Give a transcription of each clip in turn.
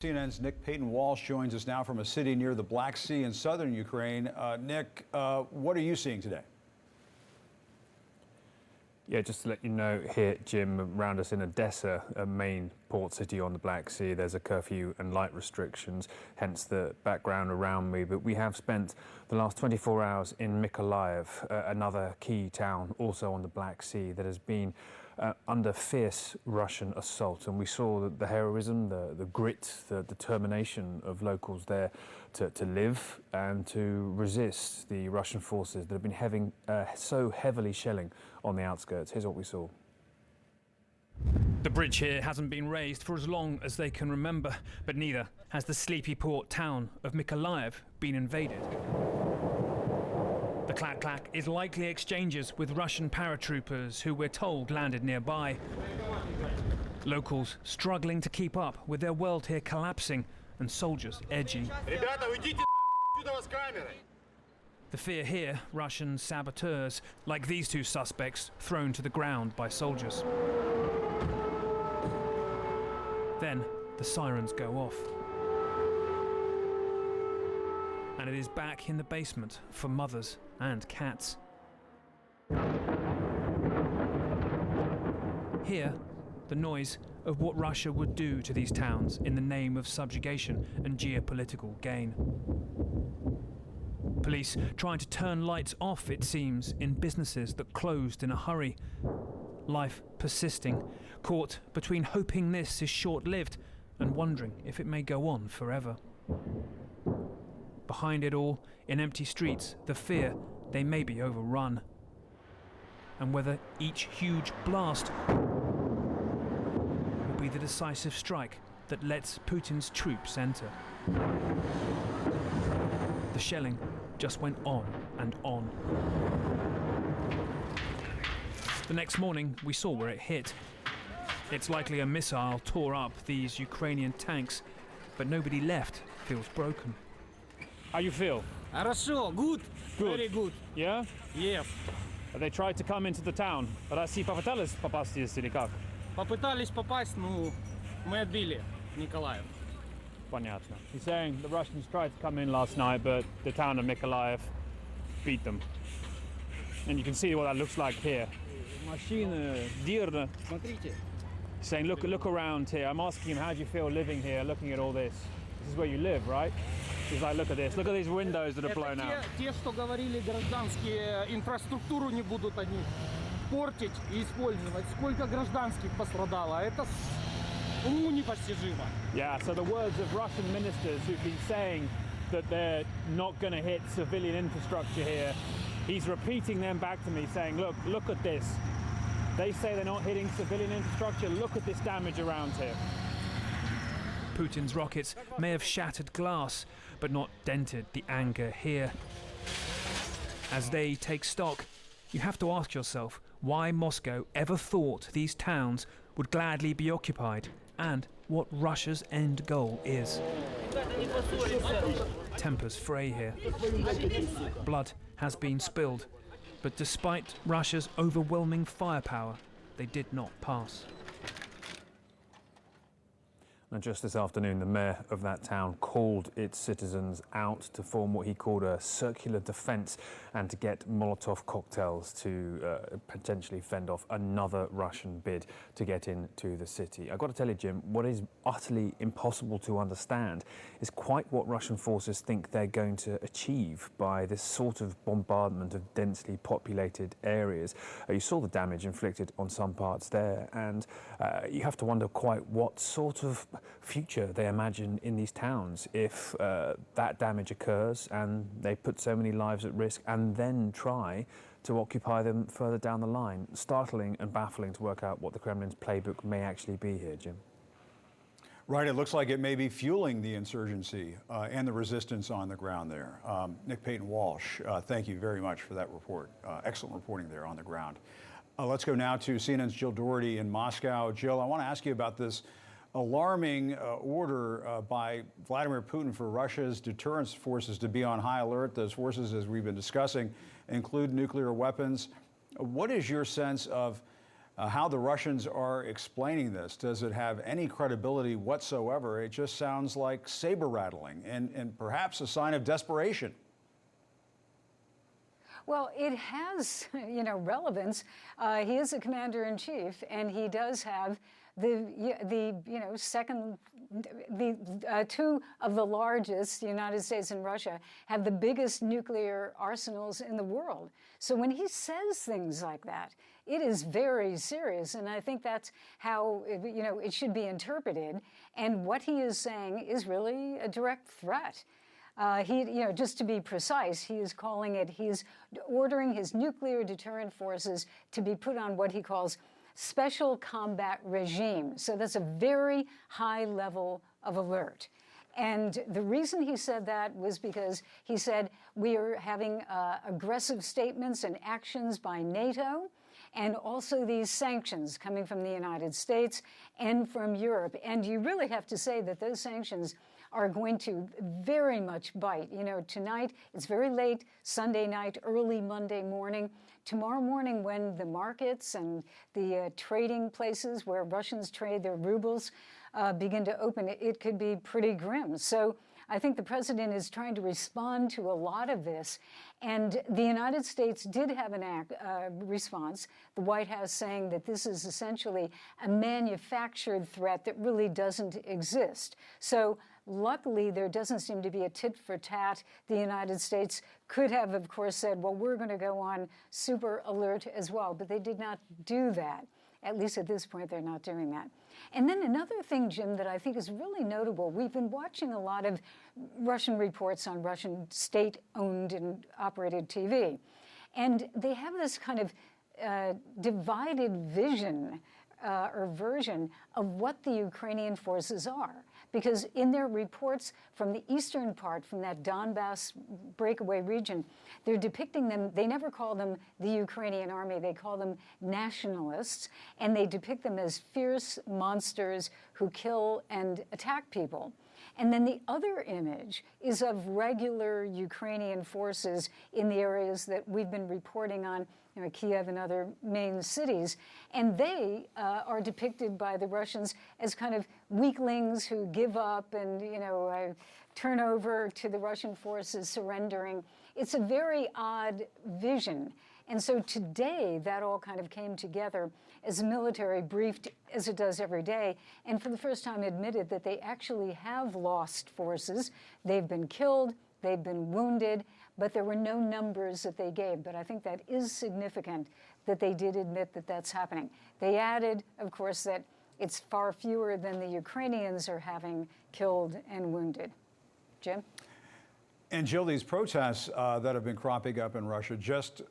CNN's Nick Payton-Walsh joins us now from a city near the Black Sea in southern Ukraine. Nick, what are you seeing today? Yeah, just to let you know here, Jim, around us in Odessa, a main port city on the Black Sea, there's a curfew and light restrictions, hence the background around me. But we have spent the last 24 hours in Mykolaiv, another key town also on the Black Sea that has been under fierce Russian assault. And we saw the heroism, the grit, the determination of locals there to live and to resist the Russian forces that have been having so heavily shelling on the outskirts. Here's what we saw. The bridge here hasn't been raised for as long as they can remember, but neither has the sleepy port town of Mykolaiv been invaded. The clack-clack is likely exchanges with Russian paratroopers who we're told landed nearby. Locals struggling to keep up with their world here collapsing and soldiers edging. The fear here, Russian saboteurs, like these two suspects, thrown to the ground by soldiers. Then the sirens go off. And it is back in the basement for mothers and cats. Here, the noise of what Russia would do to these towns in the name of subjugation and geopolitical gain. Police trying to turn lights off, it seems, in businesses that closed in a hurry. Life persisting, caught between hoping this is short-lived and wondering if it may go on forever. Behind it all, in empty streets, the fear they may be overrun. And whether each huge blast will be the decisive strike that lets Putin's troops enter. The shelling just went on and on. The next morning, we saw where it hit. It's likely a missile tore up these Ukrainian tanks, but nobody left feels broken. How you feel? Хорошо, good. Very good. Yeah? Yes. They tried to come into the town. Россия попыталась попасть здесь или как? Попытались попасть, но мы отбили Николаев. Понятно. He's saying the Russians tried to come in last night, but the town of Mykolaiv beat them. And you can see what that looks like here. Машина, дирна. Смотрите. He's saying, look around here. I'm asking him, how do you feel living here, looking at all this? This is where you live, right? He's like, look at this. Look at these windows that are blown out. Те, что говорили гражданские, инфраструктуру не будут они портить и использовать. Сколько гражданских пострадало? Это уму непостижимо. Yeah, so the words of Russian ministers who've been saying that they're not going to hit civilian infrastructure here, he's repeating them back to me, saying, look at this. They say they're not hitting civilian infrastructure. Look at this damage around here. Putin's rockets may have shattered glass, but not dented the anger here. As they take stock, you have to ask yourself why Moscow ever thought these towns would gladly be occupied and what Russia's end goal is. Tempers fray here. Blood has been spilled, but despite Russia's overwhelming firepower, they did not pass. And just this afternoon, the mayor of that town called its citizens out to form what he called a circular defence and to get Molotov cocktails to potentially fend off another Russian bid to get into the city. I've got to tell you, Jim, what is utterly impossible to understand is quite what Russian forces think they're going to achieve by this sort of bombardment of densely populated areas. You saw the damage inflicted on some parts there, and you have to wonder quite what sort of future they imagine in these towns if that damage occurs and they put so many lives at risk and then try to occupy them further down the line. Startling and baffling to work out what the Kremlin's playbook may actually be here, Jim. Right, it looks like it may be fueling the insurgency and the resistance on the ground there. Nick Payton-Walsh, thank you very much for that report. Excellent reporting there on the ground. Let's go now to CNN's Jill Doherty in Moscow. Jill, I want to ask you about this alarming order by Vladimir Putin for Russia's deterrence forces to be on high alert. Those forces, as we've been discussing, include nuclear weapons. What is your sense of how the Russians are explaining this. Does it have any credibility whatsoever? It just sounds like saber rattling and perhaps a sign of desperation. Well, it has, relevance. He is the commander-in-chief, and he does have two of the largest, the United States and Russia, have the biggest nuclear arsenals in the world. So when he says things like that, it is very serious, and I think that's how, it should be interpreted. And what he is saying is really a direct threat. Just to be precise, he's ordering his nuclear deterrent forces to be put on what he calls special combat regime. So that's a very high level of alert. And the reason he said that was because he said we are having aggressive statements and actions by NATO, and also these sanctions coming from the United States and from Europe. And you really have to say that those sanctions are going to very much bite. Tonight, it's very late, Sunday night, early Monday morning. Tomorrow morning, when the markets and the trading places where Russians trade their rubles begin to open, it could be pretty grim. So I think the president is trying to respond to a lot of this. And the United States did have a response, the White House saying that this is essentially a manufactured threat that really doesn't exist. So luckily, there doesn't seem to be a tit for tat. The United States could have, of course, said, well, we're going to go on super alert as well. But they did not do that. At least at this point, they're not doing that. And then another thing, Jim, that I think is really notable, we've been watching a lot of Russian reports on Russian state-owned and operated TV. And they have this kind of divided vision or version of what the Ukrainian forces are. Because in their reports from the eastern part, from that Donbass breakaway region, they're depicting them, they never call them the Ukrainian army, they call them nationalists, and they depict them as fierce monsters who kill and attack people. And then the other image is of regular Ukrainian forces in the areas that we've been reporting on, Kiev and other main cities. And they are depicted by the Russians as kind of weaklings who give up and, turn over to the Russian forces surrendering. It's a very odd vision. And so today, that all kind of came together as the military briefed, as it does every day, and for the first time admitted that they actually have lost forces. They've been killed, they've been wounded, but there were no numbers that they gave. But I think that is significant that they did admit that that's happening. They added, of course, that it's far fewer than the Ukrainians are having killed and wounded. Jim? And Jill, these protests that have been cropping up in Russia, just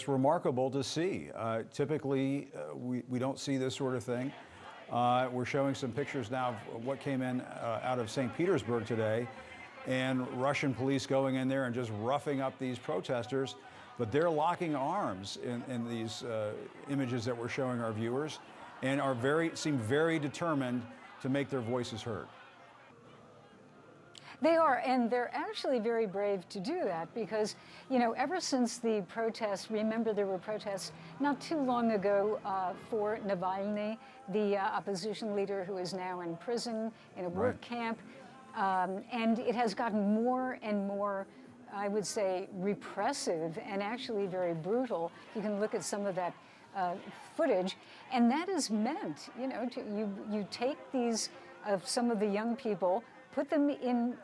remarkable to see. Typically, we don't see this sort of thing. We're showing some pictures now of what came in out of St. Petersburg today, and Russian police going in there and just roughing up these protesters. But they're locking arms in these images that we're showing our viewers, and seem very determined to make their voices heard. They are, and they're actually very brave to do that because, ever since the protests, remember there were protests not too long ago for Navalny, the opposition leader who is now in prison in a work camp. And it has gotten more and more, I would say, repressive and actually very brutal. You can look at some of that footage, and that is meant, you take these, some of the young people, put them in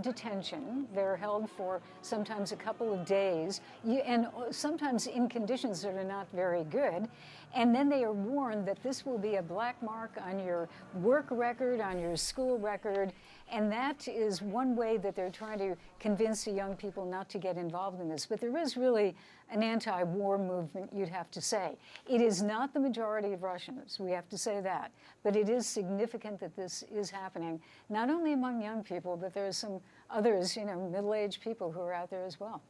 detention. They're held for sometimes a couple of days, and sometimes in conditions that are not very good. And then they are warned that this will be a black mark on your work record, on your school record. And that is one way that they're trying to convince the young people not to get involved in this. But there is really an anti-war movement, you'd have to say. It is not the majority of Russians, we have to say that. But it is significant that this is happening, not only among young people, but there are some others, middle-aged people who are out there as well.